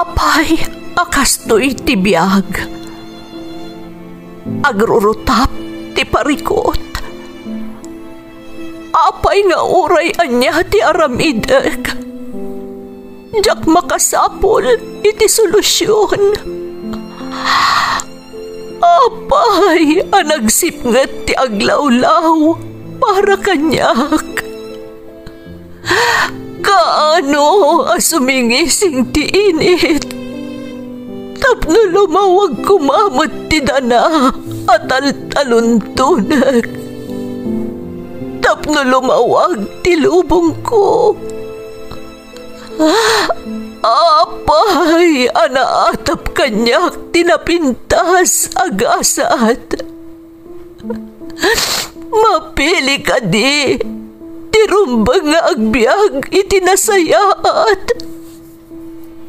Apay, akastoy ti biyag. Agrurutap ti parikot. Apay nga uray anya ti aramideg. Jak makasapol iti solusyon. Apay, anagsipnget ti aglawlaw para kanyak. Kaano asumingising ti init? Tapno lumawag kumamot ti dana at taluntunag. Tapno lumawag ti lubong ko. Apay, anaatap kanyak tinapintas agasat. Mapili ka di, tirumbang nga agbyag itinasayaat.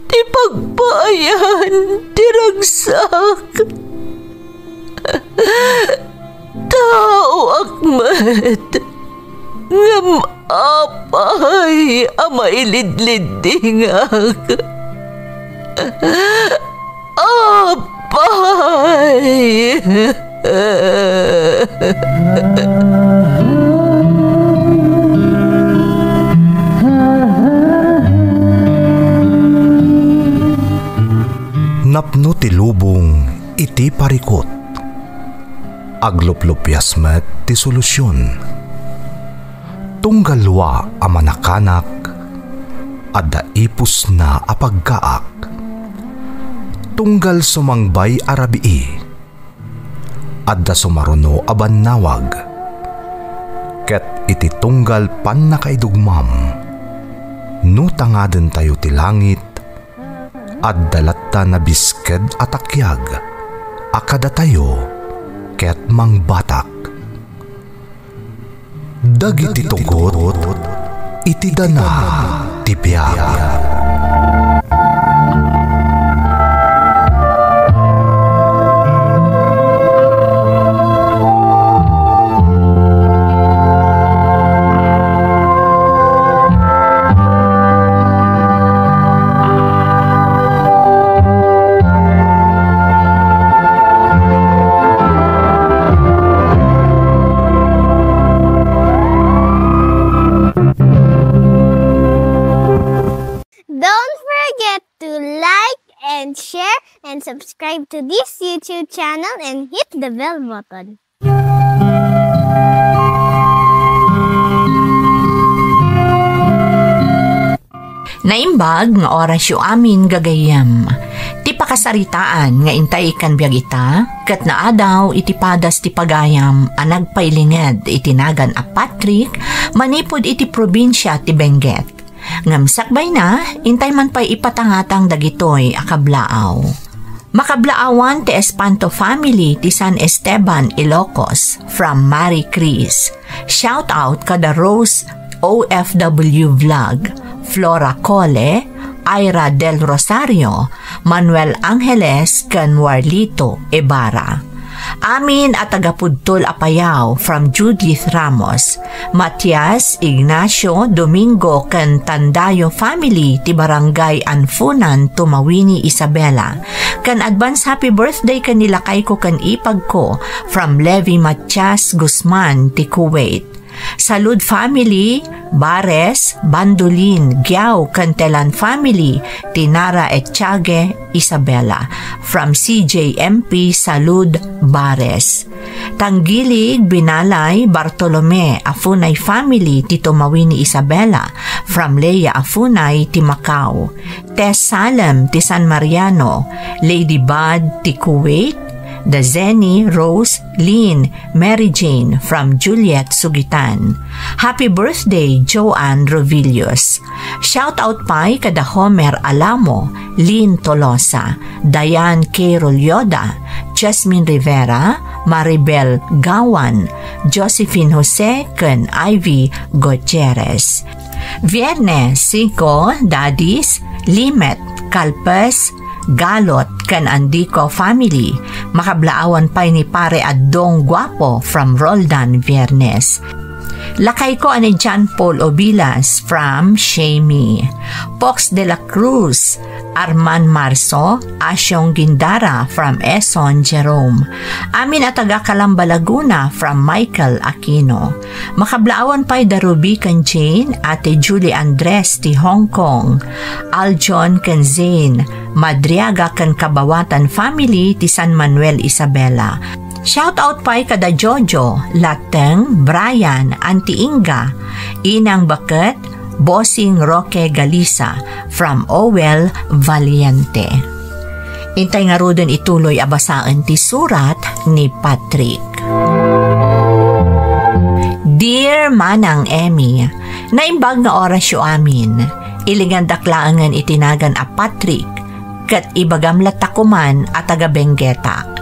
Ti pagbayan, tiragsak. Tao akmat, ngam apay, amailidlidingak. Apay. Napno ti lubong iti parikot. Agluplupyas met ti solusyon. Tunggalwa a manakanak, adda ipus na apagkaak. Tunggal sumangbay arabii, adda sumaruno abannawag. Ket iti tunggal pan nakaidugmam, no tangaden tayo ti langit, adda latta na bisked atakyag, akada tayo ket mangbatak. Dagiti tugot, iti dana ti biyag. And subscribe to this YouTube channel and hit the bell button. Naimbag nga oras yu amin gagayam. Ti pakasaritaan nga intay kan biag ita, kat naadaw iti padas ti pagayam a nagpailinged itinagan a Patrick manipod iti probinsya ti Benguet. Ngamsakbay na, intay man pa'y ipatangatang dagitoy akablaaw. Makablaawan ti Espanto family ti San Esteban, Ilocos from Marie Cris. Shout out kada Rose OFW Vlog, Flora Cole, Ira Del Rosario, Manuel Angeles, ken Warlito Ibarra. Amin at tagapudtol apayaw from Judith Ramos, Matias Ignacio Domingo ken Tandayo family ti Barangay Anfunan, Tumawini, Isabela. Kan advance happy birthday kanila kay ko kan ipag ko from Levi Matias Guzman ti Kuwait. Salud family, Bares, Bandolin, Giao, Cantelan family, Tinara Etchage, Isabela. From CJMP Salud, Bares. Tanggilig, Binalay, Bartolome, Afunay family, Tito Mawini, Isabela. From Leia Afunay, ti Macau. Tess Salem, ti San Mariano. Lady Bud, ti Kuwait. Dazeni, Rose, Lynn, Mary Jane from Juliet, Sugitan. Happy birthday, Joanne Rovilius. Shout out pa'y kada Homer Alamo, Lynn Tolosa, Diane K. Rolyoda, Jasmine Rivera, Maribel Gawan, Josephine Jose, ken Ivy Gutierrez. Viernes 5, Daddies, Limet, Calpes, Galot kan Andico family. Makablaawan pa'y ni pare Adong Guapo from Roldan, Viernes. Lakay ko ani John Paul Obilas from Shemi. Pox de la Cruz, Arman Marso, Asyong Gindara from Eson Jerome. Amin at taga Calamba Laguna from Michael Aquino. Makablaawan pa'y Darubi kan Jane, Ate Julie Andres ti Hong Kong. Aljon kan Zane, Madriaga kan Kabawatan family ti San Manuel Isabela. Shout out pa'y kada Jojo, Lateng, Brian, Auntie Inga, Inang Baket, Bossing Roque Galisa from Owel Valiente. Intay nga rodon ituloy abasaan ti surat ni Patrick. Dear Manang Emmy, naimbag nga oras yu amin, ilingan daklaangan itinagan a Patrick, kat ibagamlat takuman at taga Bengueta.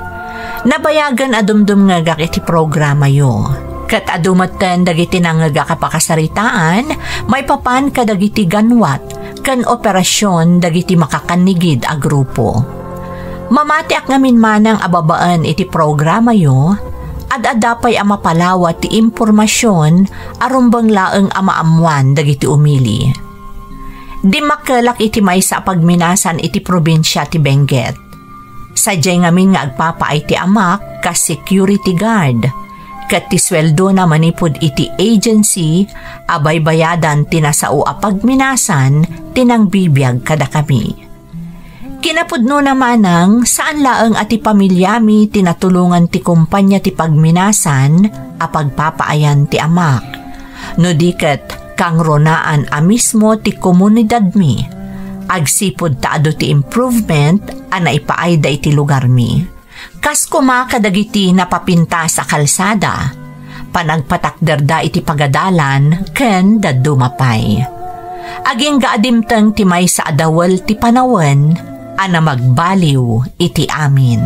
Nabayagan adumdum nga gak iti programa yo. Kat adumatan dagiti nga kapakasaritaan, may papan ka dagiti ganwat, kan operasyon dagiti makakanigid a grupo. Mamati ak ngamin manang ababaan iti programa yo, ad-adapay ang mapalawat ti impormasyon arumbang laeng amaamuan dagiti umili. Di makalak iti may sa pagminasan iti probinsya ti Benguet. Sadyay ngamin nga agpapaay ti amak ka security guard. Kat ti sweldo na manipod iti agency, abay bayadan tinasao a pagminasan, tinang bibiyag kada kami. Kinapudno naman ang saan laeng ati pamilyami tinatulungan ti kumpanya ti pagminasan a pagpapaayan ti amak. No diket kang ronaan a mismo ti komunidad mi. Agsipod taado ti improvement a naipaayda iti lugar mi. Kas kumakadagiti napapinta sa kalsada, panagpatakderda iti pagadalan ken dadumapay. Aging gaadimteng ti may sa adawal ti panawen, ana magbaliw iti amin.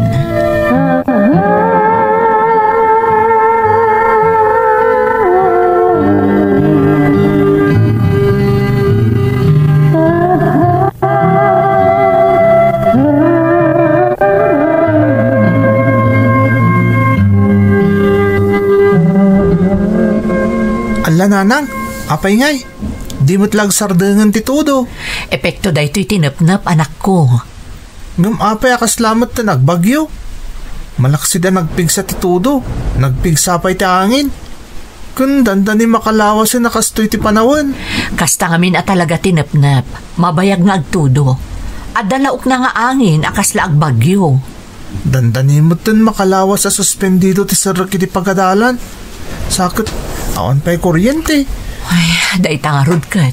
Nanang, apay ngay, di mo't lag sardangan ti todo. Epekto da ito'y tinapnap anak ko. Ngam apay akaslamat na nagbagyo. Malaksi da nagpigsa ti todo, nagpigsapay ti angin. Kun dandani makalawas na nakastoy ti panawan. Kasta ngamin at talaga tinapnap, mabayag nga agtudo. At dalaok na nga angin akasla agbagyo. Dandani mo tin makalawas sa suspendido ti sarak iti pagadalan. Sakit, awan pa'y kuryente. Ay, dahi tangarod kat.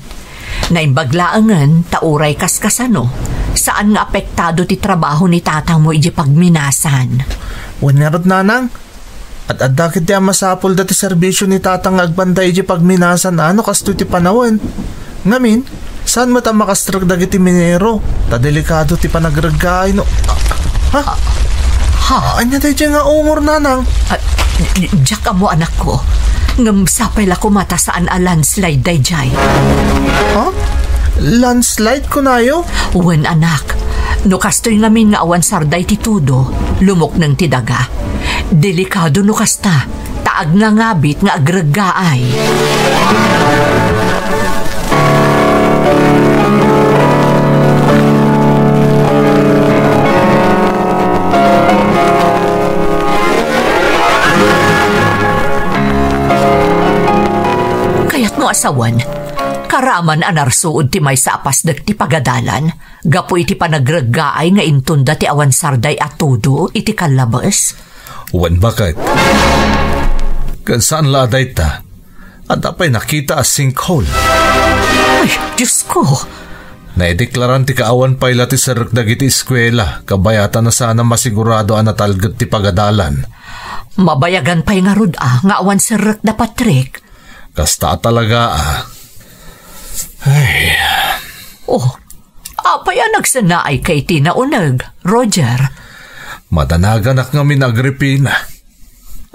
Naimbaglaangan, tauray kaskasano. Saan nga apektado ti trabaho ni tatang mo iji pagminasan? Wangarod nanang. At adakit di masapol dati serbisyo ni tatang agbanday iji pagminasan ano kasto ti panawan. Ngamin, saan mo ta makastrag dagiti minero? Ta delikado ti panagragay no. Anya tayo dyan nga umor nanang. Diyak mo anak ko. Ngam sapay la kumata saan a landslide day jay. Landslide ko na yo? Uwan anak. No kastoy ngamin nga awan sarday ti tudo. Lumok ng tidaga. Delikado no kasta. Taag nga ngabit nga agragaay. Asawan, karaman anarsuod ti may sa apasdag ti pagadalan, gapo iti panagragaay nga intunda ti awan sarday atudo iti kalabas. Wan bakit? Kan saan laday ta? At apay nakita as sinkhole. Ay, Diyos ko! Naideklaran ti kaawan pay lati sarak dagiti eskwela, kabayata na sana masigurado ang natalgat ti pagadalan. Mabayagan pa'y nga rud nga awan sarak da Patrick. Kasta talaga Ay. Oh, apay nagsanaay kay tinaunag, Roger. Madanagan ak nga Agripina.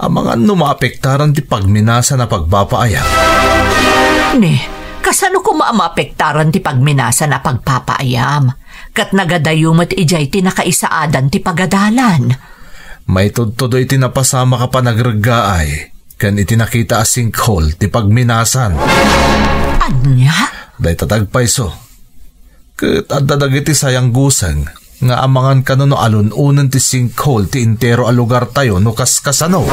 Ang mga maapektaran ti pagminasa na pagpapaayam. Ni, kasano ko maapektaran ti pagminasa na pagpapaayam? Kat nagadayumat ijay ti nakaisaadan ti pagadalan. May tudtudo iti napasama ka pa nagragaay. kan itinakita a sinkhole ti pagminasan. Anya? Day tatagpayso. Ket adda dagiti sayang gusang nga amangan kano no alununan ti sinkhole ti intero a lugar tayo no kaskasano.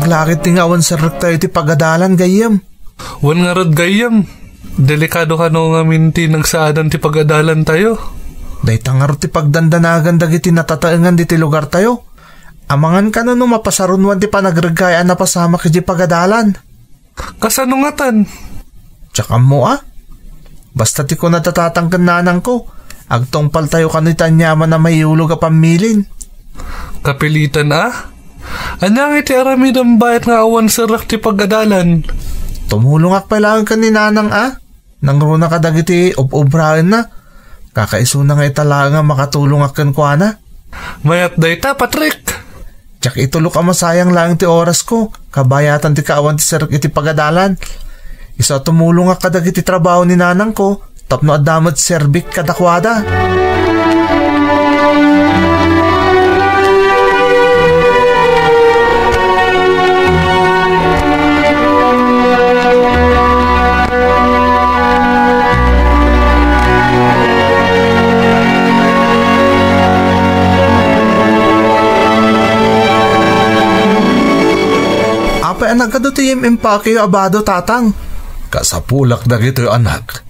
Lakit tingawan sa tayo ti pagadalan gayam. Wan nga rod gayam. Delikado ka no nga minti nagsaadan ti pagadalan tayo. Day tangar ti pagdandanagan dagiti natataengan di ti lugar tayo. Amangan ka no mapasarunwan ti panagragayaan na pasama ki di pagadalan. Kasano nga tan? Tsaka mo Basta ti ko natatatangkan nanang ko. Agtongpal tayo kanitan yaman na may ulog a pamilin. Kapilitan Anang iti aramid ang bayat nga awan sarak ti pagadalan. Tumulong akpailangan ka ni nanang Nang runa ka dagiti obrahen na. Kakaiso na nga italaga makatulong akan ko Mayat dayta, Patrick. Tsak itulok ka masayang lang ti oras ko. Kabayatan ti kaawan ti sarak iti pagadalan. Isa tumulong ka dagiti trabaho ni nanang ko. Tapno adamad serbik kadakwada. Nagkado ti empake yung abado tatang. Kasapulak dagito yung anak.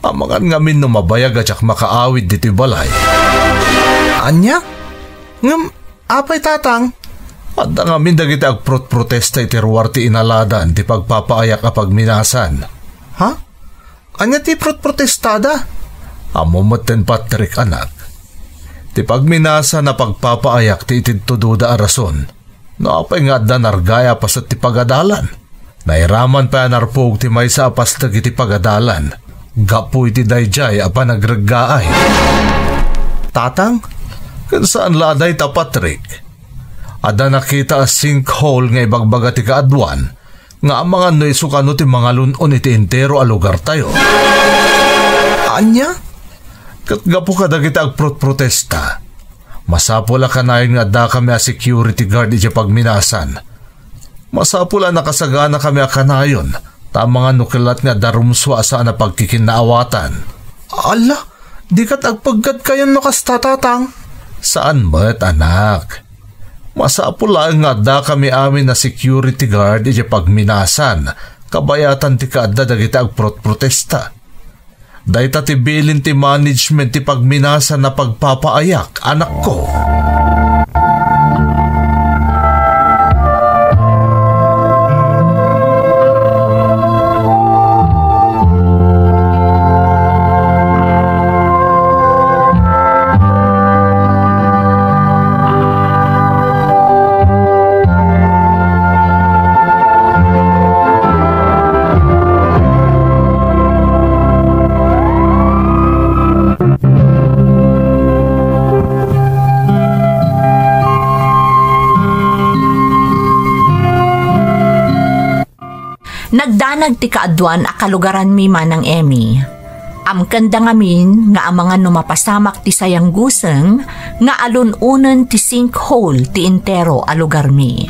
Amangan ngamin no mabayag at makaawid dito balay. Anya? Apay tatang? At ngamin dagito agprotesta iti ruwar ti inaladan ti pagpapaayak a pagminasan. Ha? Anya ti protestada? Amumaten Patrick anak. Ti pagminasan na pagpapaayak ti ititududa a rason. Naapay nga da nargaya pa sa ti pagadalan. Nairaman pa narpog ti may sa apastag iti pagadalan. Gapoy ti dayjay apa nagraggaay. Tatang? Kansaan laday ta Patrick? Ada nakita a sinkhole nga ibagbaga ti kaadwan. Nga amangan no isukano ti mga lunon iti entero a lugar tayo. Anya? Katgapo ka dagita agprotesta. Masapula kanayon nga da kami a security guard iti pagminasan. Masapula nakasagana kami a kanayon ta mga nukilat nga darumswa sa na pagkikinaawatan. Ala, di kat agpaggad kayo nukas tatatang. Saan ba't anak? Masapula nga da kami amin na security guard iti pagminasan kabayatan ti kaadda dagiti agprotesta. Dahita ti bilin ti management ti pagminasa na pagpapaayak, anak ko. Nagdanag ti kaadwan a kalugaran mi manang Emmy. Amkanda ngamin nga amangan numapasamak ti sayang guseng nga alununan ti sinkhole ti intero a lugar mi.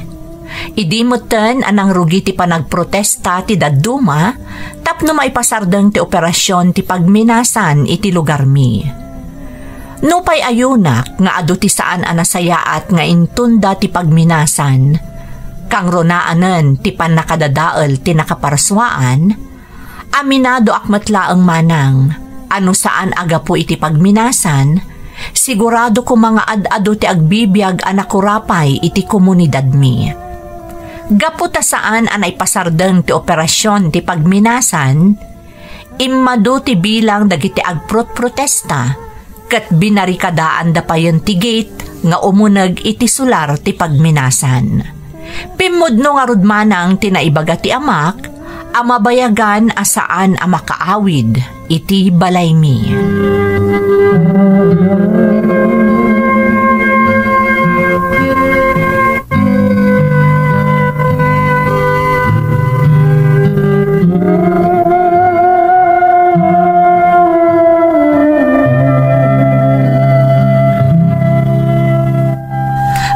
Idi moten anang rugi ti panagprotesta ti dadduma tapno maipasardeng ti operasyon ti pagminasan iti lugar mi. Nupay ayunak nga adu ti saan anasayaat nga intunda ti pagminasan. Kang ronaanen ti panakadadael ti nakaparaswaan, aminado akmatlaeng manang, ano saan aga po iti pagminasan, sigurado ko mga ad-ado ti agbibiyag anakurapay iti komunidad mi. Gaputa saan anay pasardeng ti operasyon ti pagminasan, immado ti bilang dagiti agprotesta, ket binarikadaan da payon ti gate nga umuneg iti sular ti pagminasan. Pimudno nga rudmanang tinaibaga ti amak, Amabayagan asaan a makaawid iti balay mi.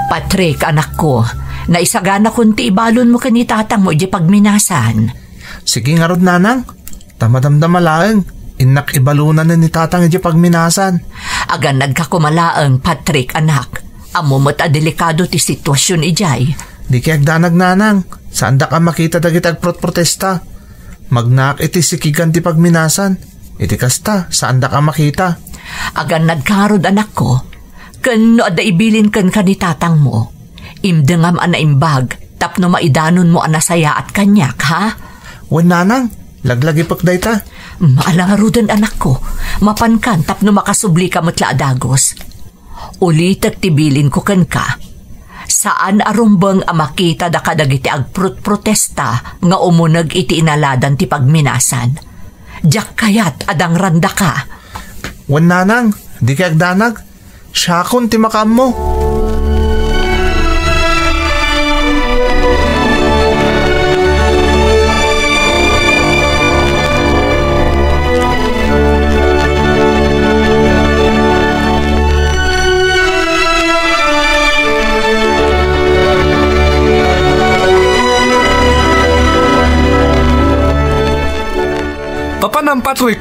Patrick, anak ko, naisagana kunti ibalon mo kani tatang mo di pagminasan. Sige nga rod nanang, tamadamdama laeng, inak ibalunan na ni tatang di pagminasan. Agan nagkakumalaang, Patrick, anak. Amumot a delikado ti sitwasyon ijay. Di kaya agdanag nanang, saan da ka makita dagit protesta. Magnak iti sikigan ti pagminasan, iti kasta, saan da ka makita. Agan nagkarod, anak ko. Kano ada ibilin kan ni tatang mo. Imdengam ana imbag, tapno maidanon mo anasaya at kanyak, ha? Wan nanang, laglagi pakday ta. Maalangarudan, anak ko. Mapankan tapno makasubli ka matla adagos. Ulitak tibilin ko kan ka. Saan arumbang makita da kadagiti agprotesta nga umunag iti inaladan ti pagminasan. Diyak kayat adang randa ka. Wan nanang, di kaya agdanag. Siyakon ti makam mo. Papanam, Patrick?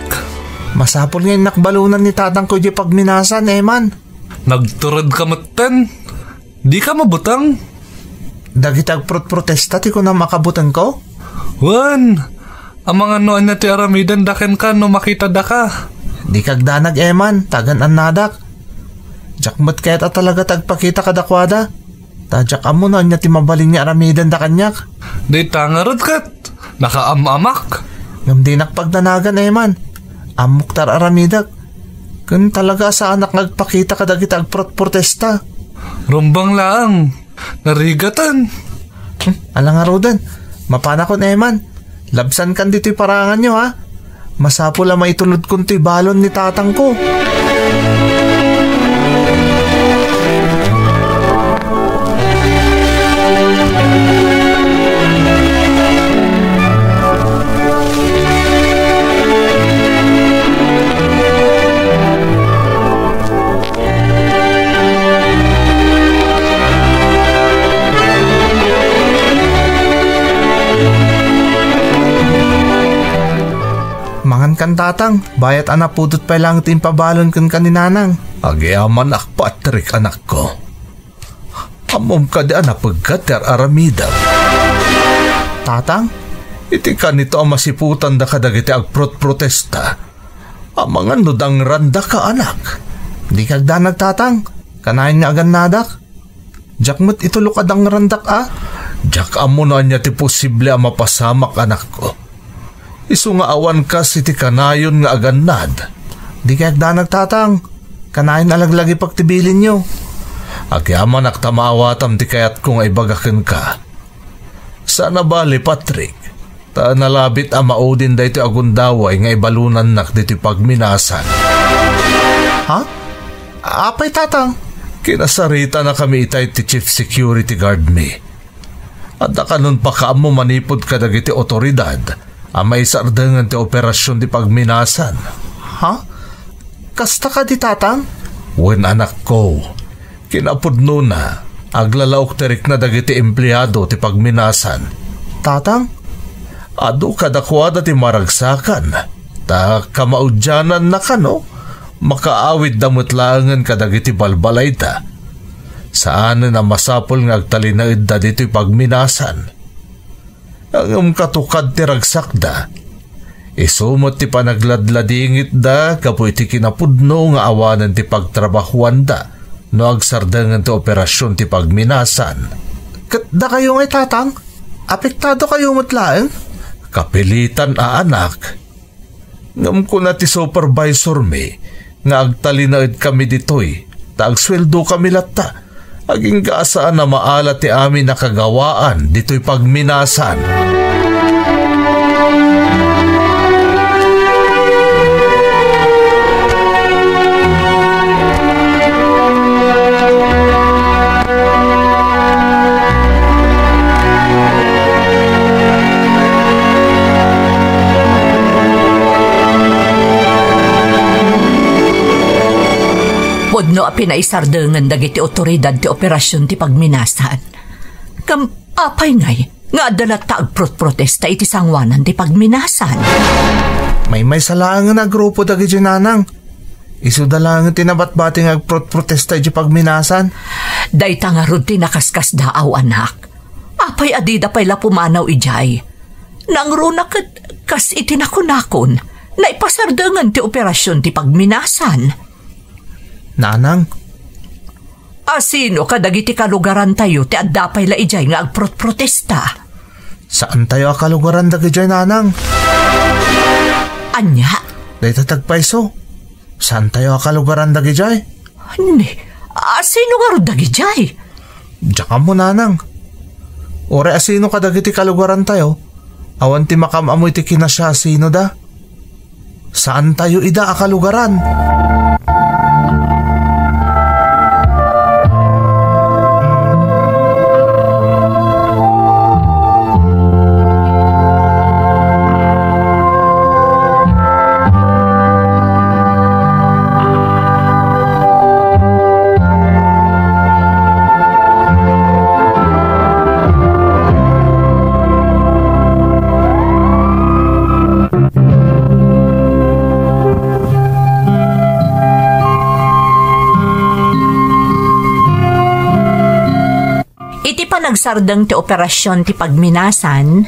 Masapol ngayon nakbalunan ni tatang ko di pagminasan, Eman. Nagturad ka maten. Di ka mabutang. Dagitag protesta ti ko na makabutan ko? Wan, ang mga noan na ti aramidan daken ka no makita da ka. Di kagdanag, Eman, tagan an nadak. Jakmat kaya't talaga tagpakita kadakwada. Tadyak amo noan niya ti mabalin niya aramidan da kanyak. Di tangarod kat, nakaamamak. Ngam di nakpagdanagan, Eman. Amok tar aramidak. Kan talaga sa anak nagpakita kadagit protesta. Rumbang lang, narigatan. Alang arudan, mapanakon, Eman. Labsan kan dito'y parangan nyo, ha? Masapo lang maitulod kong to'y balon ni tatang ko. Mangan kan tatang, bayat anak pudot pa lang timpabalon kan kaninanang. Agyaman ak Patrick, anak ko. Amom ka di anak pagkater aramida. Tatang? Iti ka nito ang masiputan da kadagiti agprotesta. Amangan nudang randa ka, anak. Di kagdanag, tatang. Kanain nga agan nadak. Jakmat itulok adang randak, ah. Jak amo na niya ti posible ang mapasamak, anak ko. Isu nga awan ka si ti kanayon nga aganad. Di kagdanag, tatang. Kanain alaglagi pagtibilin nyo. Agyaman ak tamawatam ti kayat kung ay bagakin ka. Sana bali, Patrick. Ta nalabit ang maudin da iti agundaway nga ibalunan nak diti pagminasan. Ha? Apay, tatang? Kinasarita na kami itay ti chief security guard mi. At kanon pa ka mo manipod ka dagiti otoridad ang may sardangan ti operasyon ti pagminasan. Ha? Kasta ka di, tatang? Wen, anak ko. Kinapudno na. Aglalaok terik na dagiti empleyado ti pagminasan. Tatang? Adu kadakwada ti maragsakan. Ta kamaudyanan na kano. Makaawid damutlangan kadagiti balbalay ta. Saan na masapol nga agtalinaid da dito'y pagminasan. Ang katukad ti ragsakda. Isumot ti panagladladingit da kapoy ti kinapudno nga awanan ti pagtrabahuan da no agsardangan ti operasyon ti pagminasan. Da kayo ngay, tatang? Apektado kayo mutlaeng? Kapilitan, anak. Ngam ko na ti supervisor mi nga agtalinaid kami ditoy ta agsweldo kami latta. Aging gaasaan na maala ti amin nakagawaan dito'y pagminasan. Tapno a pinaisardengan dagiti otoridad ti operasyon ti pagminasan. Kam apay ngay, nga adalat ta agprot-protesta iti sangwanan ti pagminasan. May salangan na grupo dagiti nanang. Isu dalangan tinabat-bating agprot-protesta iti pagminasan. Dayta nga rod ti nakaskas daaw anak. Apay adida pay la pumanaw ijay. Nangruna kas iti nakunakon na ipasardengan ti operasyon ti pagminasan. Nanang? Sino kadagiti kalugaran tayo ti addapay la ijay nga agprot-protesta? Saan tayo akalugaran dagiti nanang? Anya? Dayta tagpaiso. Saan tayo akalugaran dagiti? Ni, sino nga ro dagiti? Diyan mo nanang. Ore asino kadagiti kalugaran tayo? Awan ti makamamoy ti kinasya sino da? Saan tayo ida akalugaran? Nagsardeng ti operasyon ti pagminasan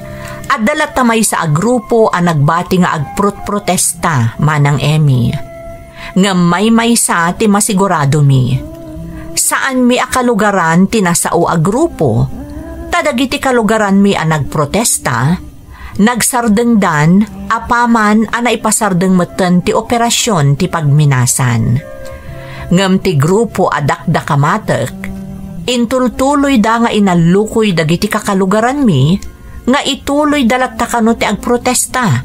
at dalat tamay sa agrupo ang nagbati nga agprot-protesta manang Emmy. Nga may sa ti masigurado mi. Saan mi akalugaran ti nasao agrupo, tadagiti kalugaran mi ang nagprotesta, nagsardeng dan apaman ang naipasardeng meten ti operasyon ti pagminasan. Ngam ti grupo adakda kamatek, intultuloy da nga inalukoy dagiti kakalugaran mi, nga ituloy dalat takano ti agprotesta.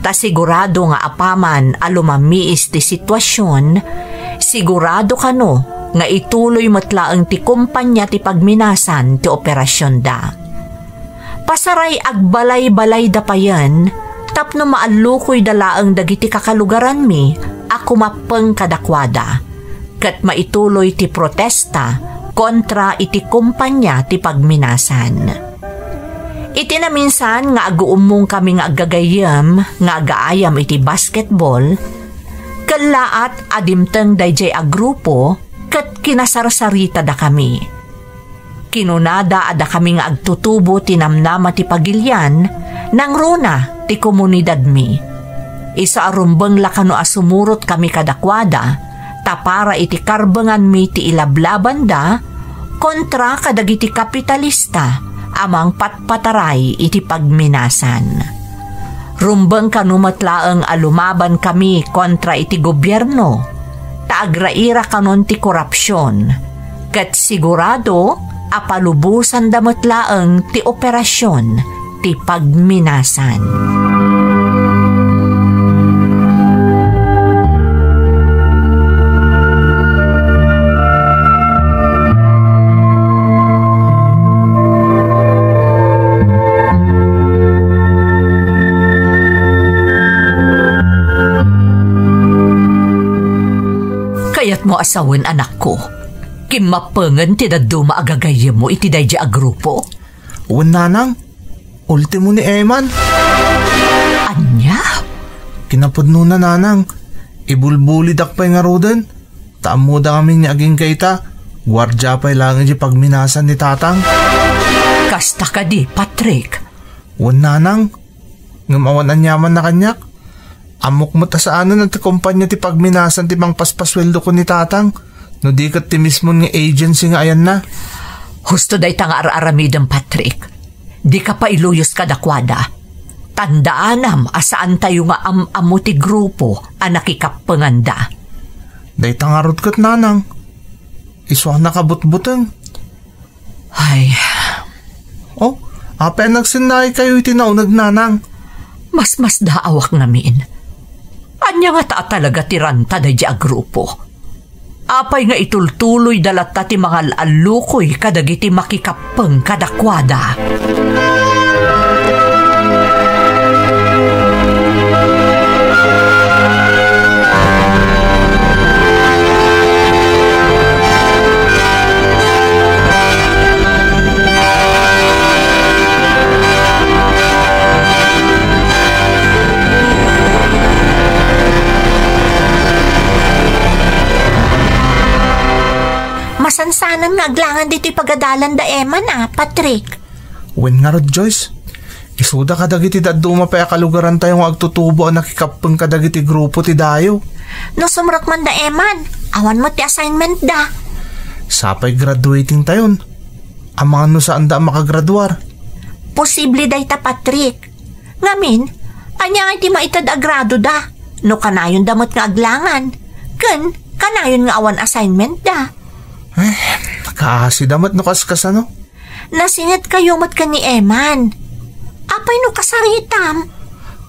Ta sigurado nga apaman alumamiis ti sitwasyon, sigurado kano nga ituloy matlaang ti kumpanya ti pagminasan ti operasyon da. Pasaray agbalay-balay da pa yan, tapno maalukoy dalaang dagiti kakalugaran mi, ako mapeng kadakwada, kat maituloy ti protesta kontra iti kumpanya ti pagminasan. Iti na minsan nga aguumong kami nga agagayam nga agaayam iti basketball, kalaat adimteng dayjay agrupo ket kinasarsarita da kami. Kinunada ada kami nga agtutubo ti namnama ti pagilyan nang runa ti komunidad mi. Isa arumbeng lakano asumurot kami kadakwada tapara iti karbengan mi ti ilablaban da kontra kadagiti kapitalista amang patpataray iti pagminasan. Rumbeng kanumatlaeng alumaban kami kontra iti gobyerno, taagraira kanon ti korupsyon, ket sigurado apalubusan damatlaeng ti operasyon ti pagminasan. Kaya't mo asawan anak ko, kimapengen ti daddo maagagayem mo iti dayja agrupo? Uwan nanang, ultimo ni Eman. Anya? Kinapudno na nanang, ibulbuli dakpay nga roden. Taamo da kami niya aging kaita, gwardya pa'y langin di pagminasan ni tatang. Kasta ka di, Patrick. Uwan nanang, ngamawan anyaman na kanyak. Amok mo ta sa ano na ti kumpanya ti pagminasan ti bang paspasweldo ko ni tatang. No di kat ti mismo ng agency nga ayan na. Husto day tanga ar-aramidang Patrick. Di ka pa iluyos kadakwada. Tandaanam asaan tayo nga amo ti grupo ang nakikapanganda. Day tangarot kat nanang. Iswa nakabutbuteng. Ay. Oh, apay nagsinay kayo iti naunag nanang. Mas daawak namin. Anya nga ta talaga tiranta da di agrupo. Apay nga itultuloy dalat ti mga alukoy kadagiti makikapeng kadakwada. Masansanan nga aglangan dito'y pagadalan da Eman Patrick. Wen nga rod, Joyce. Isuda ka dagiti daduma pa kalugaran tayo nga agtutubo ang nakikapeng ka dagiti grupo ti dayo. No sumrok man da Eman, awan mo ti assignment da. Sapay graduating tayon. Ang mga no saan da makagraduar. Posible day ta Patrick. Ngamin, anya nga ti maitad agrado da. No kanayon damot nga aglangan. Ken, kanayon nga awan assignment da. Kasi damat no kaskas ano? Nasingit kayo mat ka ni Eman. Apay no kasaritam.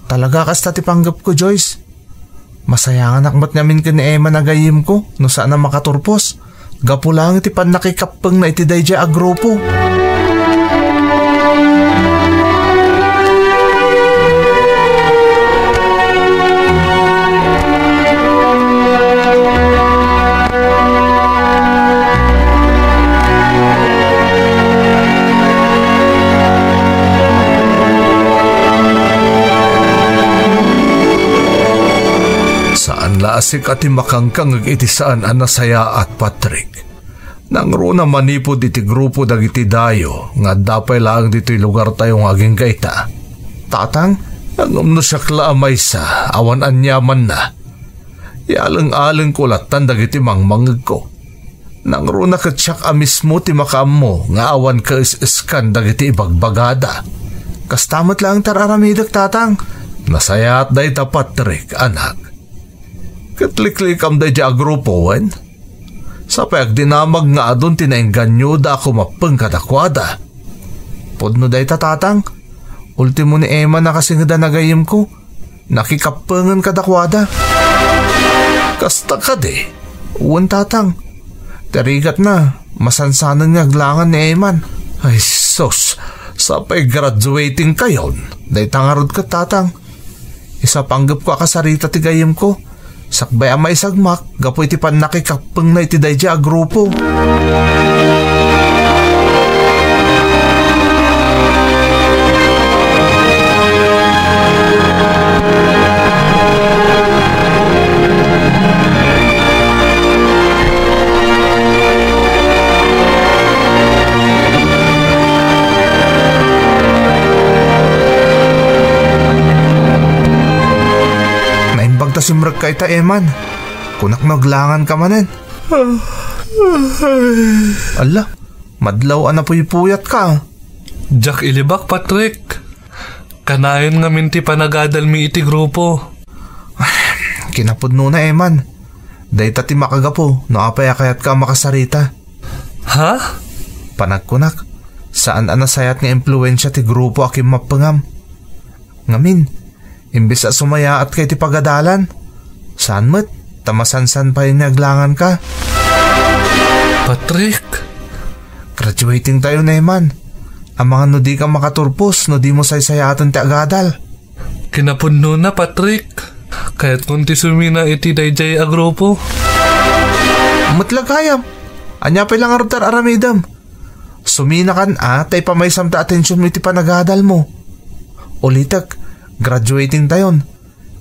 Talaga kasta ti panggap ko, Joyce. Masaya nga nakmat namin ka ni Eman nagayim ko no saan na makaturpos. Gapo lang ti pan nakikapeng na itiday dya agrupo. Lasik ati makangkang iti saan anasaya at Patrick. Nang runa manipod iti grupo dagiti dayo nga dapay lang dito'y lugar tayong aging gaita. Tatang, ang umnosakla amay sa awan anyaman na. Ialang-alang kulatan dagiti mangmangag ko. Nang runa katsyak mismo ti makam mo nga awan ka is-iskan dagiti ibagbagada. Kastamat lang tararamidak tatang. Nasaya at day ta Patrick, anak. Katliklikam da dya agrupo, wen. Sa pag dinamag nga adun tinaingganyo da ako mapeng kadakwada. Podno day tatatang, ultimo ni Emma na kasing da nagayim ko, nakikapengan kadakwada. Kasta ka de, uwan tatang. Tarigat na, masansanan nga aglangan ni Eman. Ay sos, sa pa'y graduating kayon, day tangarod ka tatang. Isa panggap ko akasarita tigayim ko. Sakbay amay sagmak, gapoy ti pan nakikapeng na itiday dya agrupo. Simrag kay ta Eman. Kunak naglangan ka manen. Ala, madlaw ana puyat ka. Jack ilibak Patrick. Kanayon nga minti panagadal mi iti grupo. Kinapod na Eman. Dayta ti makagapo, no apay kayat ka makasarita. Ha? Panagkunak, saan anasayat nga impluensya ti grupo akim mapangam. Ngamin, imbis sa sumaya at kay ti pagadalan, saan mo't tamasansan pa yung naglangan ka? Patrick! Graduating tayo na Eman. Ang mga no di ka makaturpos, no di mo saysayatan ti agadal. Kinapuno na Patrick. Kaya't kunti sumina iti dayjay agrupo. Matlagayam. Anya pa lang arutar aramidam. Sumina kan tay pamaysam ta atensyon mo iti panagadal mo. Ulitak, graduating tayon.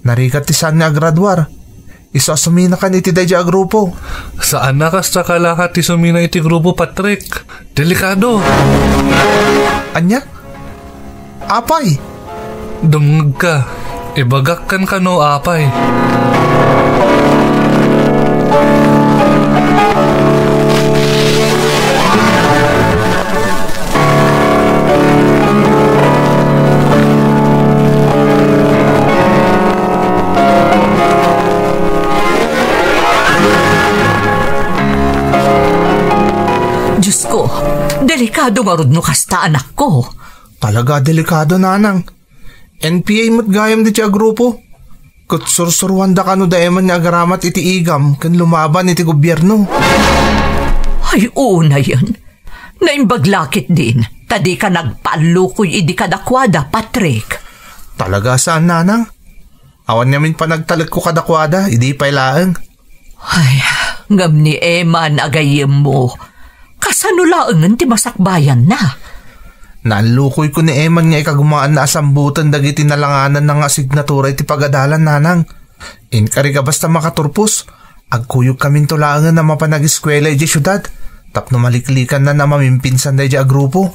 Narikat ti saan nga graduar. Isa sumina kan iti dayjay agrupo. Saan na kasta kalakat ti sumina iti grupo Patrick? Delikado. Anya? Apay? Dungag ka. Ibagak kan kano apay. Diyos ko, delikado marud no kasta anak ko. Talaga delikado nanang. NPA mo't gayam di siya grupo. Kat sursurwan da kano da eman nga agaramat iti igam kan lumaban iti gobyerno. Ay una yan. Naimbaglakit din. Tadi ka nagpalukoy idi kadakwada, Patrick. Talaga saan nanang? Awan namin pa nagtalag ko kadakwada, idi pailaang. Ay, ngam ni Eman agayem mo. Kasanulaangan ti masakbayan na. Nalukoy ko ni Eman nga ikagumaan na asambutan dagiti nalanganan ng asignatura iti pagadalan nanang. Inkari ka basta makaturpos, agkuyog kaming tulangan na mapanag-eskwela iti syudad. Tapno maliklikan na mamimpinsan na a grupo.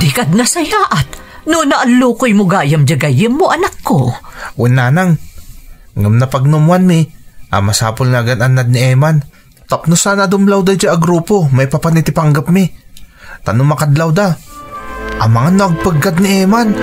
Di kad nasayaat. No naalukoy mo gayam jagayim mo anak ko. Nanang, ngam na pagnumuan mi, masapol nga gananad ni Eman. Tapno sana dumlaw da a grupo, may papaniti panggap mi. Tanong makadlaw da. Mga nagpaggad ni Eman.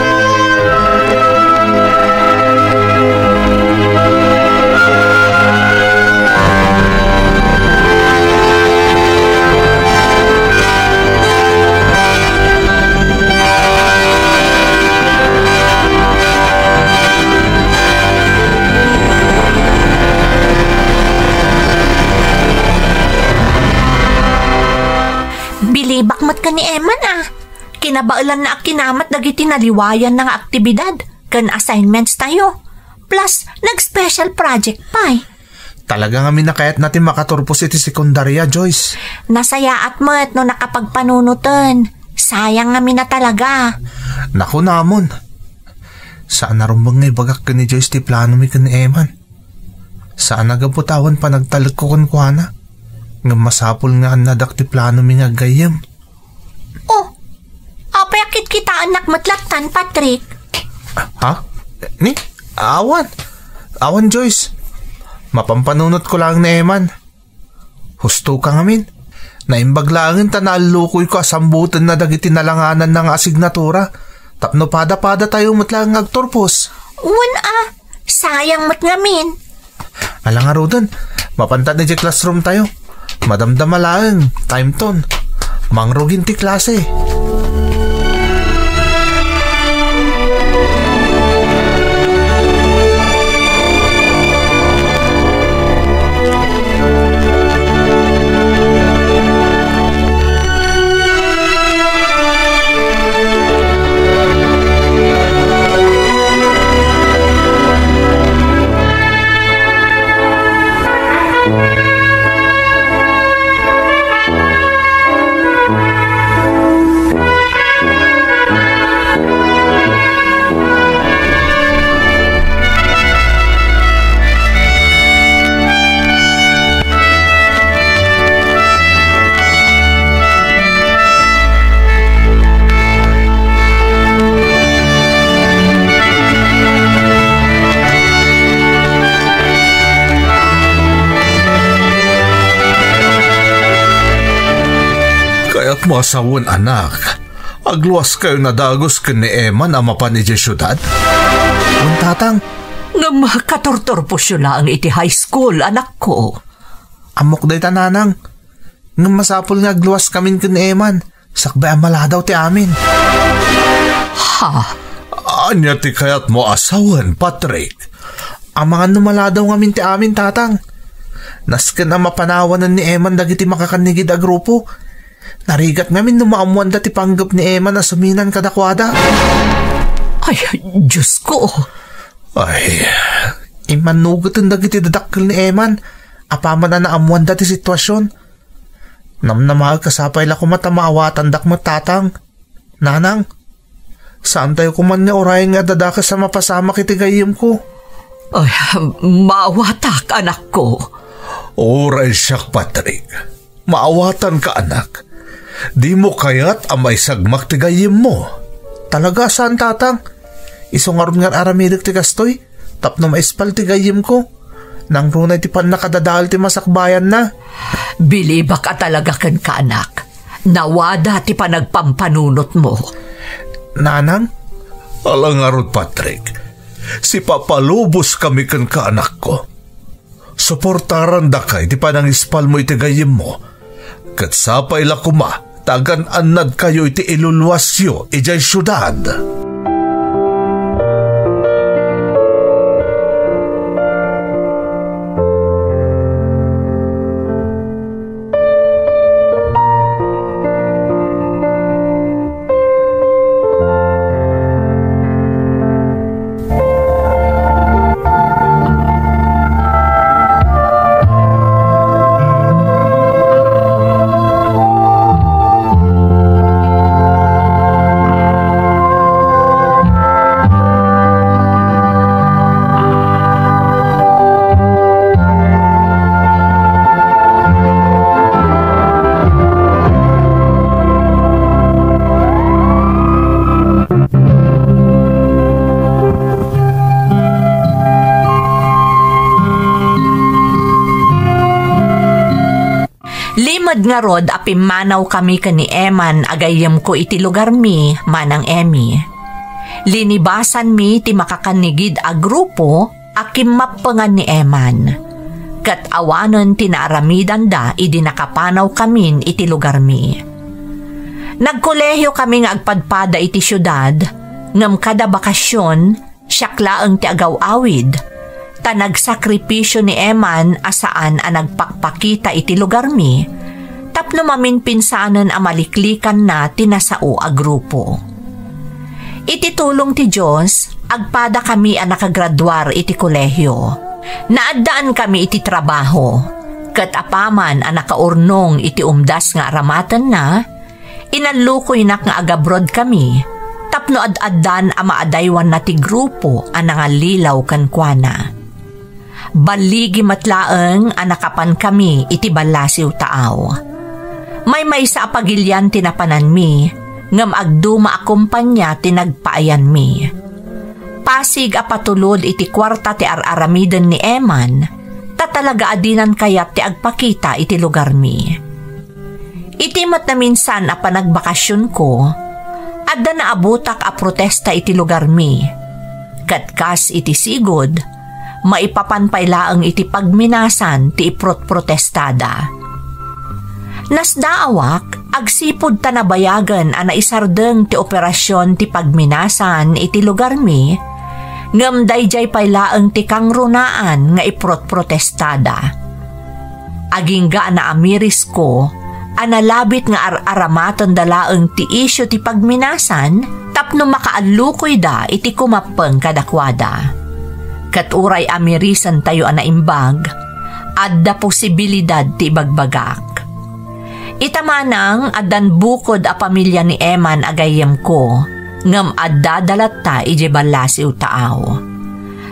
Bilibak ka ni Eman Kinabailan na akinamat dagiti naliwayan ng aktibidad kan assignments tayo. Plus, nag-special project pa Talaga nga minakayat natin makaturpos iti sekundarya, Joyce. Nasayaat mo't no nakapagpanunutan. Sayang nga mina talaga. Naku namon. Saan narumbang nga ibagak ka ni Joyce ti plano mi ka ni Eman? Saan nagaputawan pa nagtalag ko kuana? Nga masapol nga nadak ti plano mi nga gayam. Oh, apayakit kita anak matlatan, Patrick. Ha? Ni? Awan, Joyce. Mapampanunot ko lang ni Eman. Husto ka ngamin. Naimbaglangin ta nalukoy ko asambutan na dagiti nalanganan ng asignatura. Tapno pada-pada tayo matlang agturpos. Sayang mat ngamin. Alang nga rodan, mapantad na di classroom tayo. Madamdama lang, time ton. Mangrugin ti klase. Masawon anak, agluwas kayo na dagos ka ni Eman ang mapan iti syudad? Tatang. Nga makatortor po siya lang iti high school, anak ko. Amok day tananang. Nga masapol nga agluwas kamin ka ni Eman. Sakbay ang maladaw ti amin. Ha? Anya ti kayat mo asawan, Patrick? Ang mga numaladaw ngamin ti amin, tatang. Nasken ang mapanawanan ni Eman dagiti makakanigid a grupo. Narigat ngamin numaamuan dati panggap ni Eman na suminan kadakwada. Ay, Diyos ko. Ay, imanugot ang dagiti dadakkel ni Eman. Apaman na naamuan dati sitwasyon. Namnamahal kasapay la kumatamawatan dak mo tatang. Nanang, saan tayo kuman ni oray nga dadaka sa mapasama kitigayim ko? Ay, maawatak anak ko. oray siyak, Patrick. Maawatan ka, anak. Di mo kayat amay sagmak tigayim mo. Talaga saan, tatang? Isungaron nga aramidik ti kastoy. Tapno maispal tigayim ko. Nang runay ti pan nakadadal ti masakbayan na. Biliba ka talaga kan ka, anak. Nawada ti panagpampanunot mo. Nanang? Alangarot, Patrick. Si papalubos kami kan ka, anak ko. Suportaran da kay ti panangispal mo itigayim mo. Kat sapay la kuma, tagan anad kayo iti ilulwasyo ijay syudad. Limod nga rod apimanaw kami kani Eman agayam ko iti lugar mi manang Emi. Linibasan mi ti makakanigid a grupo akim mapengan ni Eman. Kat awanon tinaaramidan da idi nakapanaw kamin iti lugar mi. Nagkolehiyo kami nga agpadpada iti syudad ngem kada bakasyon syaklaeng ti agaw-awid. Ta nagsakripisyo ni Eman asaan a nagpakpakita iti lugar mi, tapno maminpinsanan a maliklikan na tinasao a grupo. Iti tulong ti Diyos, agpada kami a nakagradwar iti kolehyo. Naaddaan kami iti trabaho, kat apaman a nakaurnong iti umdas nga aramatan na, inalukoy nak nga agabrod kami, tapno ad-addan a maadaywan na ti grupo a nangalilaw kankwana. Baligi matlaeng anakapan kami iti balasiw taaw. May sa apagilyan tinapanan mi, ngam agduma akumpanya tinagpaayan mi. Pasig apatulod iti kwarta ti ar-aramiden ni Eman, tatalaga adinan kayat ti agpakita iti lugar mi. Itimat na minsan a panagbakasyon ko, adda na abutak a protesta iti lugar mi. Katkas iti sigod, maipapanpailaang iti pagminasan ti iprot-protestada. Nasdaawak, agsipod tanabayagan a naisardeng ti operasyon ti pagminasan iti lugar mi, ngem dayjay pailaang ti kangrunaan nga iprot-protestada. Agingga na amiris ko, analabit nga ar-aramaton dalaeng ti isyo ti pagminasan, tapno makaalukoy da iti kumapeng kadakwada. Katuray amirisan tayo anaimbag, adda posibilidad ti bagbagak. Itamanang addan bukod a pamilya ni Eman agayem ko, ngam adda dalatta ije balasiw taaw.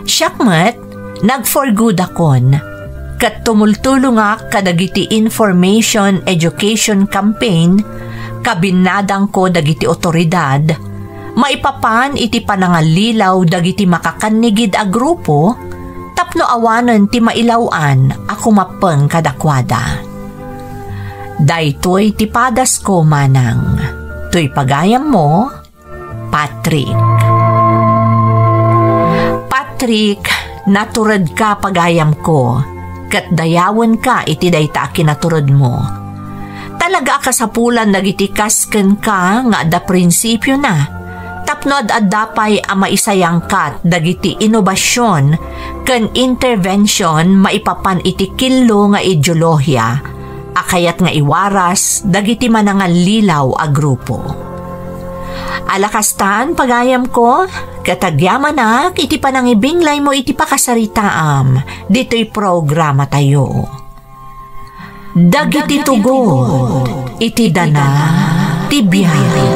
Syakmet, nagforgood akon, kat tumultulungak kadagiti information education campaign, kabinadang ko dagiti otoridad, maipapan iti panangalilaw dagiti makakanigid a grupo, tapno awanan ti mailawan ako mapeng kadakwada. Daytoy ti padas ko manang, to'y pagayam mo, Patrick. Patrick, naturad ka pagayam ko, kat dayawan ka iti dayta kinaturad mo. Talaga kasapulan dagiti kasken ka nga da prinsipyo na, tapno ad-adapay a maisayangkat dagiti inobasyon ken intervention maipapan iti killo nga ideolohiya akayat nga iwaras dagiti manangalilaw a grupo. Alakastan pagayam ko, katagyaman iti panangibinglay mo iti pakasaritaam dito'y programa tayo. Dagiti tugod iti dana ti biyahe.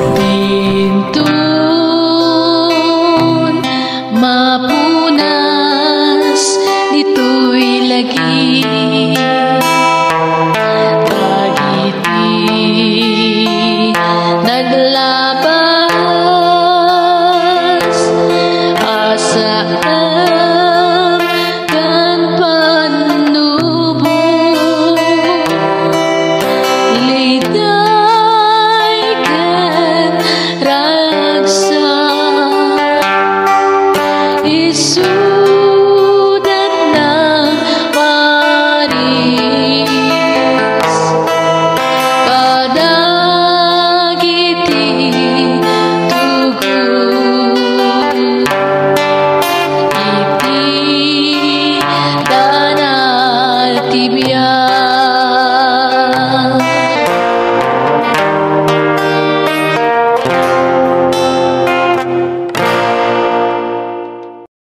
Mapunas dito'y lagi dagiti naglabas asaan kan panubo liday kan ragsa isudat ng Paris kadagiti tugod iti danal ti